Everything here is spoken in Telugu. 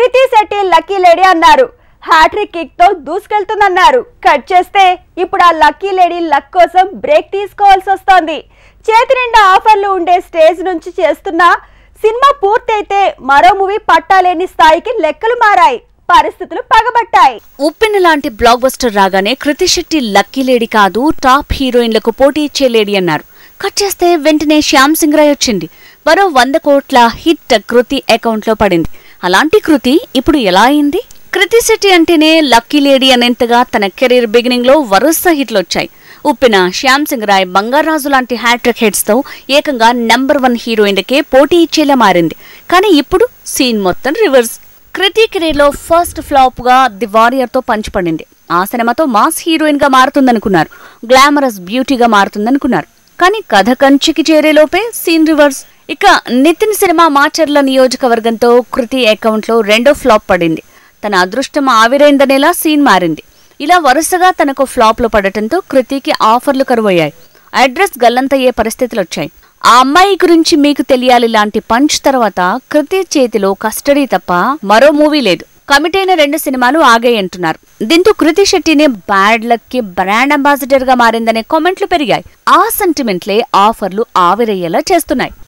కృతి శెట్టి లక్కీ లేడీ అన్నారు. హ్యాట్రిక్ కిక్ తో దూసుకెళ్తుందన్నారు. కట్ చేస్తే ఇప్పుడు ఆ లక్కీ లేడీ లక్ కోసం బ్రేక్ తీసుకోవాల్సి వస్తోంది. చేతి నిండా ఆఫర్లు ఉండే స్టేజ్ నుంచి చేస్తున్న సినిమా పూర్తయితే మరో మూవీ పట్టాలేని స్థాయికి లెక్కలు మారాయి. పరిస్థితులు పగబట్టాయి. ఉప్పెన లాంటి బ్లాక్ బస్టర్ రాగానే కృతి శెట్టి లక్కీ లేడీ కాదు, టాప్ హీరోయిన్లకు పోటీ ఇచ్చే లేడీ అన్నారు. కట్ చేస్తే వెంటనే శ్యామ్ సింగ్ రాయ్ వచ్చింది. మరో 100 కోట్ల హిట్ కృతి అకౌంట్ లో పడింది. అలాంటి కృతి ఇప్పుడు ఎలా అయింది? కృతి శెట్టి అంటేనే లక్కీ లేడీ అనేంతగా తన కెరీర్ బిగినింగ్ లో వరుస హిట్లు వచ్చాయి. ఉప్పెన, శ్యామ్ సింగ్ రాయ్, బంగారాజు లాంటి హ్యాట్రిక్ హిట్స్ తో ఏకంగా #1 హీరోయిన్లకే పోటీ ఇచ్చేలా మారింది. కానీ ఇప్పుడు సీన్ మొత్తం రివర్స్. కృతి కెరీర్ లో ఫస్ట్ ఫ్లాప్ గా ది వారియర్ తో పంచిపడింది. ఆ సినిమాతో మాస్ హీరోయిన్ గా మారుతుందనుకున్నారు. గ్లామరస్ బ్యూటీగా మారుతుందనుకున్నారు. కానీ కథ కంచికి చేరేలోపే సీన్ రివర్స్. ఇక నితిన్ సినిమా మాచర్ల నియోజకవర్గంతో కృతి అకౌంట్ లో రెండో ఫ్లాప్ పడింది. తన అదృష్టం ఆవిరైందనేలా సీన్ మారింది. ఇలా వరుసగా తనకు ఫ్లాప్ లో పడటంతో కృతికి ఆఫర్లు కరువయ్యాయి. అడ్రస్ గల్లంతయ్యే పరిస్థితులొచ్చాయి. ఆ అమ్మాయి గురించి మీకు తెలియాలి లాంటి పంచ్ తర్వాత కృతి చేతిలో కస్టడీ తప్ప మరో మూవీ లేదు. కమిట్ అయిన 2 సినిమాలు ఆగాయంటున్నారు. దీంతో కృతి శెట్టిని బ్యాడ్ లక్ కి బ్రాండ్ అంబాసిడర్ గా మారిందనే కామెంట్లు పెరిగాయి. ఆ సెంటిమెంట్లే ఆఫర్లు ఆవిరయ్యేలా చేస్తున్నాయి.